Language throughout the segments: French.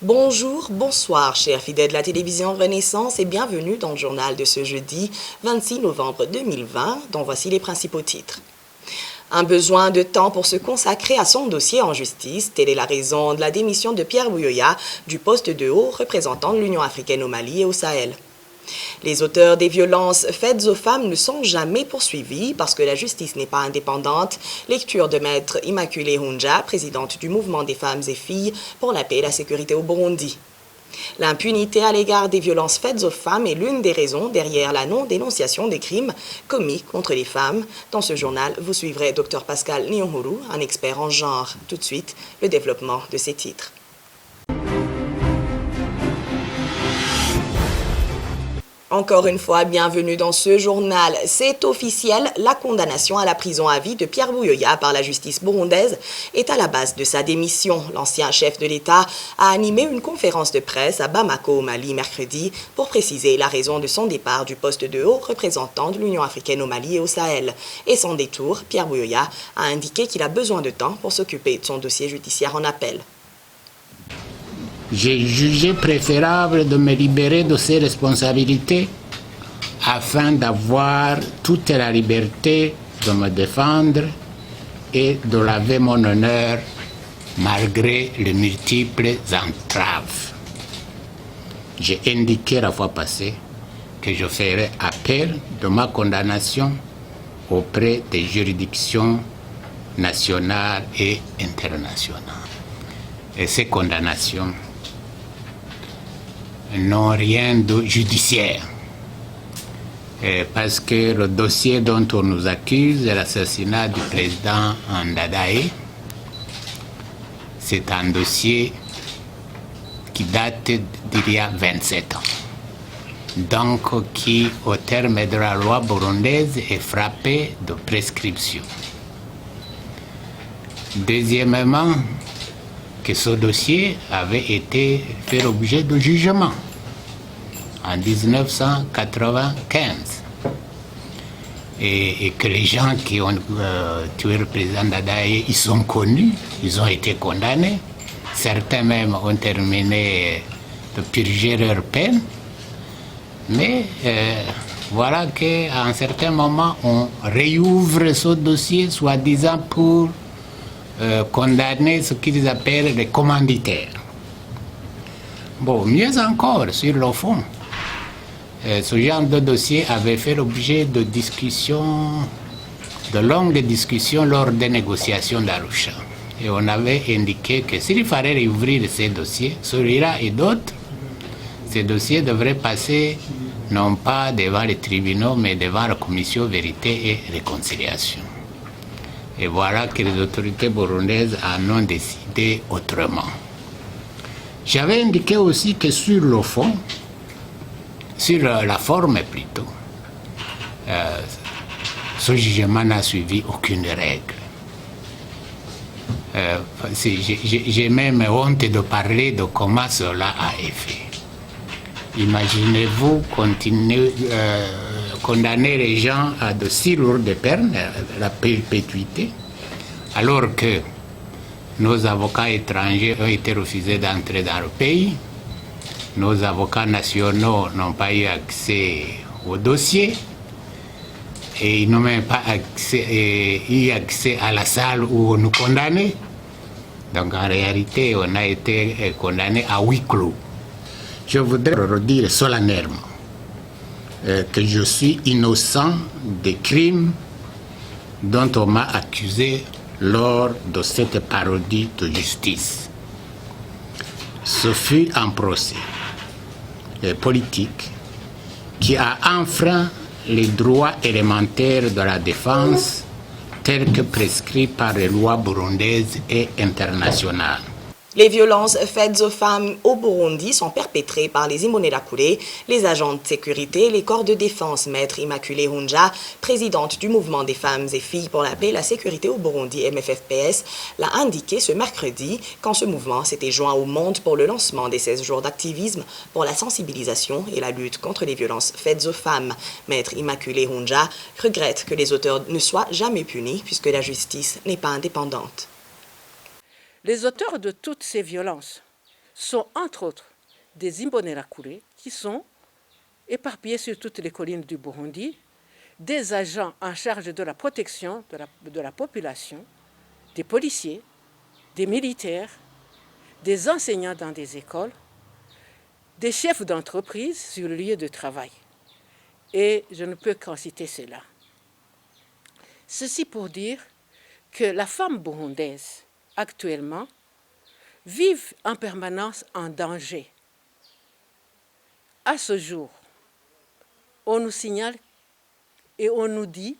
Bonjour, bonsoir, chers fidèles de la télévision Renaissance et bienvenue dans le journal de ce jeudi 26 novembre 2020, dont voici les principaux titres. Un besoin de temps pour se consacrer à son dossier en justice, telle est la raison de la démission de Pierre Buyoya du poste de haut représentant de l'Union africaine au Mali et au Sahel. Les auteurs des violences faites aux femmes ne sont jamais poursuivis parce que la justice n'est pas indépendante. Lecture de Maître Immaculée Hunja, présidente du mouvement des femmes et filles pour la paix et la sécurité au Burundi. L'impunité à l'égard des violences faites aux femmes est l'une des raisons derrière la non-dénonciation des crimes commis contre les femmes. Dans ce journal, vous suivrez Dr Pascal Nyonhuru, un expert en genre. Tout de suite, le développement de ces titres. Encore une fois, bienvenue dans ce journal. C'est officiel, la condamnation à la prison à vie de Pierre Buyoya par la justice burundaise est à la base de sa démission. L'ancien chef de l'État a animé une conférence de presse à Bamako, au Mali, mercredi, pour préciser la raison de son départ du poste de haut représentant de l'Union africaine au Mali et au Sahel. Et sans détour, Pierre Buyoya a indiqué qu'il a besoin de temps pour s'occuper de son dossier judiciaire en appel. J'ai jugé préférable de me libérer de ces responsabilités afin d'avoir toute la liberté de me défendre et de laver mon honneur malgré les multiples entraves. J'ai indiqué la fois passée que je ferai appel de ma condamnation auprès des juridictions nationales et internationales. Et ces condamnations n'ont rien de judiciaire. Parce que le dossier dont on nous accuse, l'assassinat du président Ndadaye, c'est un dossier qui date d'il y a 27 ans. Donc qui, au terme de la loi burundaise, est frappé de prescription. Deuxièmement, que ce dossier avait été fait l'objet de jugement en 1995 et que les gens qui ont tué le président Ndadaye, ils sont connus, ils ont été condamnés, certains même ont terminé de purger leur peine, mais voilà qu'à un certain moment on réouvre ce dossier soi-disant pour condamner ce qu'ils appellent les commanditaires. Bon, mieux encore, sur le fond, ce genre de dossier avait fait l'objet de discussions, de longues discussions lors des négociations d'Arusha. Et on avait indiqué que s'il fallait réouvrir ces dossiers, celui-là et d'autres, ces dossiers devraient passer non pas devant les tribunaux, mais devant la commission vérité et réconciliation. Et voilà que les autorités burundaises en ont décidé autrement. J'avais indiqué aussi que sur le fond, sur la forme plutôt, ce jugement n'a suivi aucune règle. J'ai même honte de parler de comment cela a été fait. Imaginez-vous condamner les gens à de si lourdes peines, la perpétuité, alors que nos avocats étrangers ont été refusés d'entrer dans le pays, nos avocats nationaux n'ont pas eu accès au dossier et ils n'ont même pas eu accès à la salle où on nous condamnait. Donc en réalité, on a été condamné à huis clos. Je voudrais redire solennellement que je suis innocent des crimes dont on m'a accusé lors de cette parodie de justice. Ce fut un procès politique qui a enfreint les droits élémentaires de la défense tels que prescrits par les lois burundaises et internationales. Les violences faites aux femmes au Burundi sont perpétrées par les Imbonerakure, les agents de sécurité et les corps de défense. Maître Immaculée Hunja, présidente du mouvement des femmes et filles pour la paix et la sécurité au Burundi, MFFPS, l'a indiqué ce mercredi quand ce mouvement s'était joint au monde pour le lancement des 16 jours d'activisme pour la sensibilisation et la lutte contre les violences faites aux femmes. Maître Immaculée Hunja regrette que les auteurs ne soient jamais punis puisque la justice n'est pas indépendante. Les auteurs de toutes ces violences sont entre autres des Imbonerakure qui sont éparpillés sur toutes les collines du Burundi, des agents en charge de la protection de la population, des policiers, des militaires, des enseignants dans des écoles, des chefs d'entreprise sur le lieu de travail. Et je ne peux qu'en citer cela. Ceci pour dire que la femme burundaise, actuellement, vit en permanence en danger. À ce jour, on nous signale et on nous dit,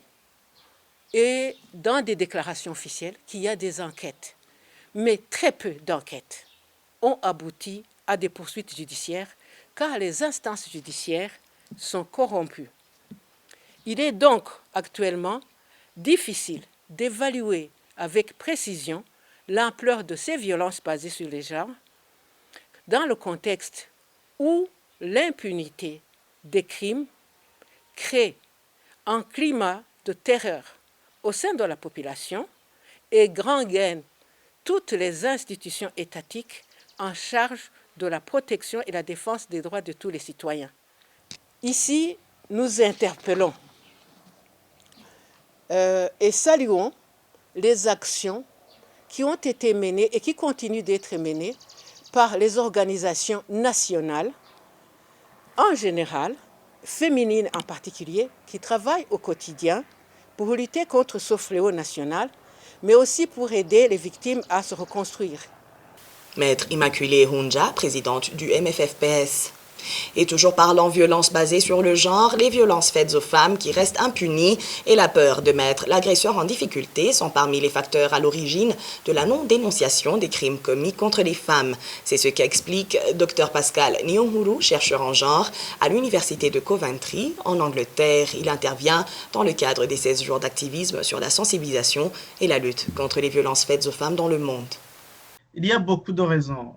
et dans des déclarations officielles, qu'il y a des enquêtes. Mais très peu d'enquêtes ont abouti à des poursuites judiciaires, car les instances judiciaires sont corrompues. Il est donc actuellement difficile d'évaluer avec précision l'ampleur de ces violences basées sur les genres, dans le contexte où l'impunité des crimes crée un climat de terreur au sein de la population et gangrène toutes les institutions étatiques en charge de la protection et la défense des droits de tous les citoyens. Ici, nous interpellons et saluons les actions qui ont été menées et qui continuent d'être menées par les organisations nationales, en général, féminines en particulier, qui travaillent au quotidien pour lutter contre ce fléau national, mais aussi pour aider les victimes à se reconstruire. Maître Immaculée Hunja, présidente du MFFPS. Et toujours parlant violence basée sur le genre, les violences faites aux femmes qui restent impunies et la peur de mettre l'agresseur en difficulté sont parmi les facteurs à l'origine de la non-dénonciation des crimes commis contre les femmes. C'est ce qu'explique Dr Pascal Nyong'ourou, chercheur en genre à l'université de Coventry, en Angleterre. Il intervient dans le cadre des 16 jours d'activisme sur la sensibilisation et la lutte contre les violences faites aux femmes dans le monde. Il y a beaucoup de raisons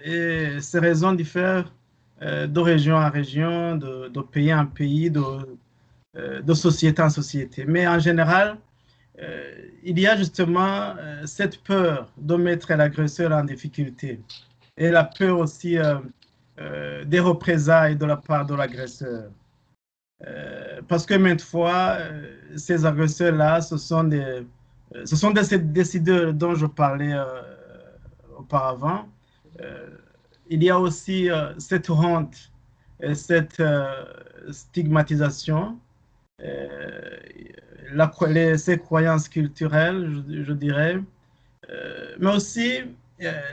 et ces raisons diffèrent de région en région, de pays en pays, de société en société. Mais en général, il y a justement cette peur de mettre l'agresseur en difficulté et la peur aussi des représailles de la part de l'agresseur. Parce que maintes fois, ces agresseurs-là, ce sont des décideurs dont je parlais auparavant. Il y a aussi cette honte et cette stigmatisation, ces croyances culturelles, je dirais, mais aussi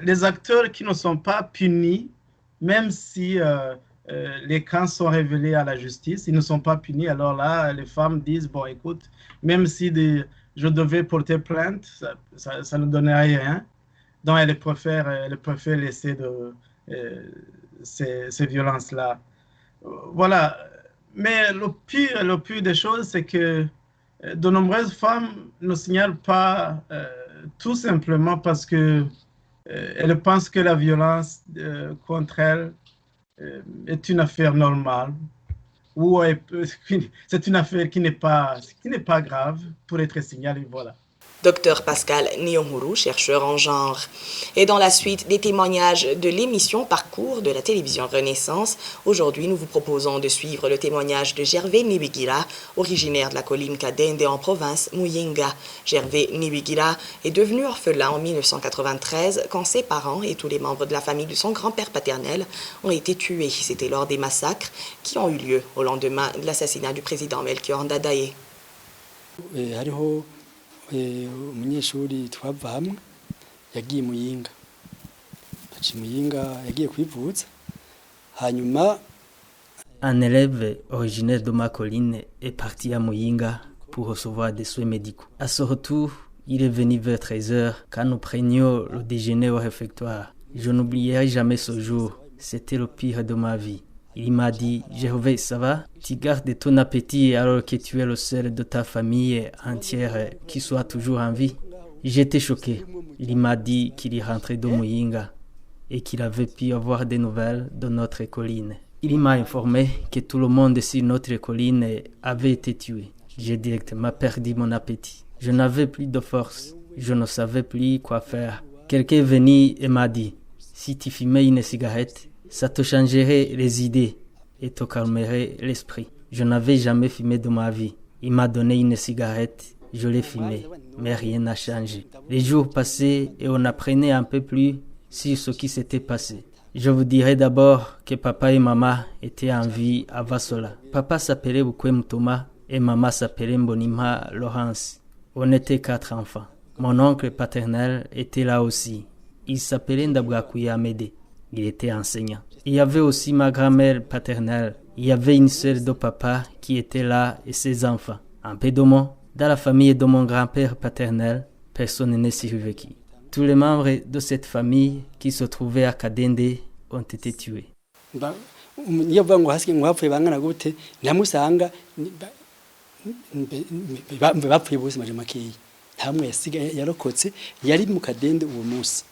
les acteurs qui ne sont pas punis, même si les cas sont révélés à la justice, ils ne sont pas punis. Alors là, les femmes disent, bon, écoute, même si je devais porter plainte, ça ne donnait rien. Donc, elles préfèrent laisser ces violences-là. Voilà. Mais le pire des choses, c'est que de nombreuses femmes ne signalent pas tout simplement parce que elles pensent que la violence contre elles est une affaire normale ou c'est une affaire qui n'est pas grave pour être signalée. Voilà. Dr Pascal Nyong'ourou, chercheur en genre. Et dans la suite des témoignages de l'émission Parcours de la télévision Renaissance, aujourd'hui nous vous proposons de suivre le témoignage de Gervais Nibigira, originaire de la colline Kadende en province Muyinga. Gervais Nibigira est devenu orphelin en 1993 quand ses parents et tous les membres de la famille de son grand-père paternel ont été tués. C'était lors des massacres qui ont eu lieu au lendemain de l'assassinat du président Melchior Ndadaye. umunyeshuri twava hamwe yagiye Muyinga yagiye kwivuza hanyuma. Un élève originaire de ma colline est parti à Muyinga pour recevoir des soins médicaux. À ce retour, il est venu vers 13h quand nous prenions le déjeuner au réfectoire. Je n'oublierai jamais ce jour, c'était le pire de ma vie. Il m'a dit, Gervais, ça va? Tu gardes ton appétit alors que tu es le seul de ta famille entière qui soit toujours en vie. J'étais choqué. Il m'a dit qu'il est rentré de Muyinga et qu'il avait pu avoir des nouvelles de notre colline. Il m'a informé que tout le monde sur notre colline avait été tué. J'ai directement perdu mon appétit. Je n'avais plus de force. Je ne savais plus quoi faire. Quelqu'un est venu et m'a dit, Si tu fumais une cigarette, ça te changerait les idées et te calmerait l'esprit. Je n'avais jamais fumé de ma vie. Il m'a donné une cigarette, je l'ai fumée, mais rien n'a changé. Les jours passaient et on apprenait un peu plus sur ce qui s'était passé. Je vous dirai d'abord que papa et maman étaient en vie avant cela. Papa s'appelait Bukwem Thomas et maman s'appelait Mbonima Laurence. On était 4 enfants. Mon oncle paternel était là aussi. Il s'appelait Ndabwakuya Amédée. Il était enseignant. Il y avait aussi ma grand-mère paternelle. Il y avait une sœur de papa qui était là et ses enfants. Un peu de moi, dans la famille de mon grand-père paternel, personne n'est survécu. Tous les membres de cette famille qui se trouvaient à Kadende ont été tués. Iyo bavuga ngo hasi ngo hapfuye bangana gute ntamusanga bapfuye bose maje makeyi ntamwe yasigaye yarokotse yari mu Kadende uwo munsi.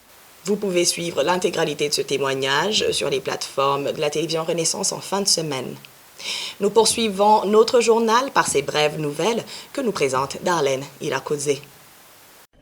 Vous pouvez suivre l'intégralité de ce témoignage sur les plateformes de la télévision Renaissance en fin de semaine. Nous poursuivons notre journal par ces brèves nouvelles que nous présente Darlene Irakoze.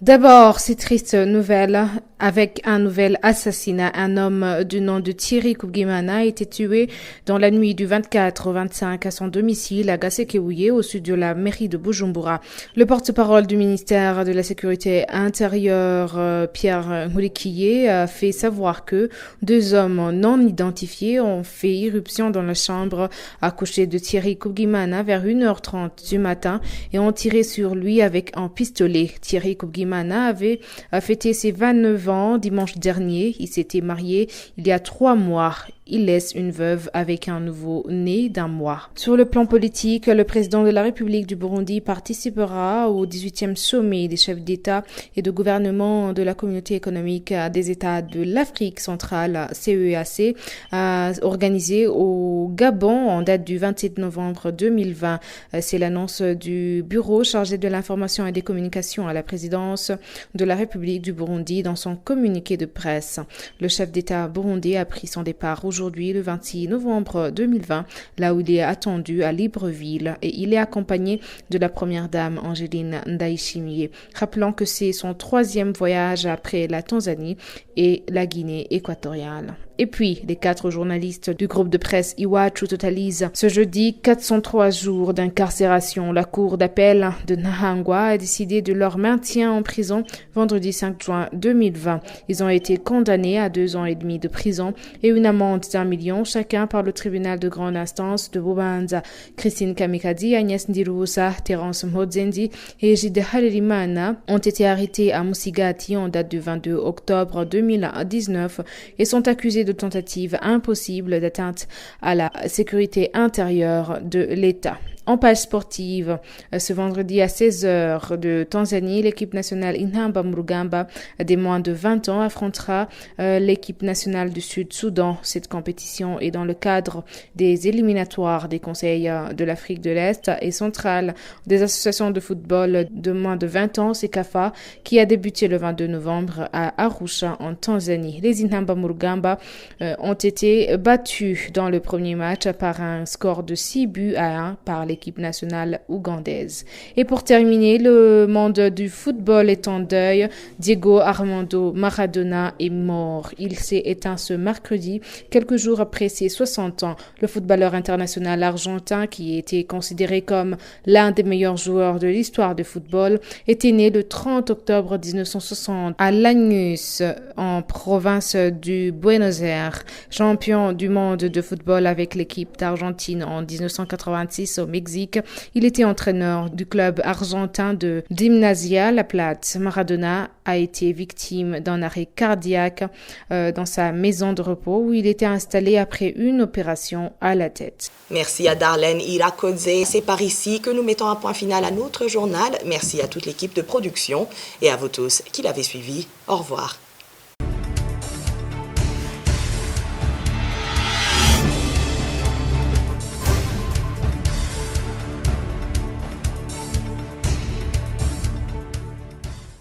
D'abord, ces tristes nouvelles. Avec un nouvel assassinat, un homme du nom de Thierry Kubgimana a été tué dans la nuit du 24 au 25 à son domicile à Gasekewuye, au sud de la mairie de Bujumbura. Le porte-parole du ministère de la Sécurité intérieure, Pierre Nkurikiye, a fait savoir que 2 hommes non identifiés ont fait irruption dans la chambre à coucher de Thierry Kubgimana vers 1h30 du matin et ont tiré sur lui avec un pistolet. Thierry Kubgimana avait fêté ses 29 ans dimanche dernier. Il s'était marié il y a 3 mois. Il laisse une veuve avec un nouveau-né d'1 mois. Sur le plan politique, le président de la République du Burundi participera au 18e sommet des chefs d'État et de gouvernement de la Communauté économique des États de l'Afrique centrale, CEEAC, organisé au Gabon en date du 27 novembre 2020. C'est l'annonce du bureau chargé de l'information et des communications à la présidence de la République du Burundi dans son communiqué de presse. Le chef d'État burundais a pris son départ aujourd'hui, le 26 novembre 2020, là où il est attendu à Libreville, et il est accompagné de la première dame Angeline Ndayishimiye. Rappelons que c'est son 3e voyage après la Tanzanie et la Guinée équatoriale. Et puis, les 4 journalistes du groupe de presse Iwachu totalisent ce jeudi 403 jours d'incarcération. La cour d'appel de Nahangwa a décidé de leur maintien en prison vendredi 5 juin 2020. Ils ont été condamnés à 2 ans et demi de prison et une amende d'1 million chacun par le tribunal de grande instance de Bubanza. Christine Kamikazi, Agnès Ndirubusa, Terence Mhodzendi et Jide Harerimana ont été arrêtés à Musigati en date du 22 octobre 2019 et sont accusés de tentative impossible d'atteinte à la sécurité intérieure de l'État. En page sportive, ce vendredi à 16h de Tanzanie, l'équipe nationale Intamba Murugamba des moins de 20 ans affrontera l'équipe nationale du Sud-Soudan. Cette compétition est dans le cadre des éliminatoires des conseils de l'Afrique de l'Est et centrale des associations de football de moins de 20 ans, CECAFA, qui a débuté le 22 novembre à Arusha en Tanzanie. Les Intamba Murugamba ont été battus dans le premier match par un score de 6-1 par l'équipe nationale ougandaise. Et pour terminer, le monde du football est en deuil. Diego Armando Maradona est mort. Il s'est éteint ce mercredi, quelques jours après ses 60 ans. Le footballeur international argentin, qui était considéré comme l'un des meilleurs joueurs de l'histoire du football, était né le 30 octobre 1960 à Lanús, en province du Buenos Aires. Champion du monde de football avec l'équipe d'Argentine en 1986 au Mexique, il était entraîneur du club argentin de Gimnasia La Plata. Maradona a été victime d'un arrêt cardiaque dans sa maison de repos où il était installé après une opération à la tête. Merci à Darlene Irakoze. C'est par ici que nous mettons un point final à notre journal. Merci à toute l'équipe de production et à vous tous qui l'avez suivi. Au revoir.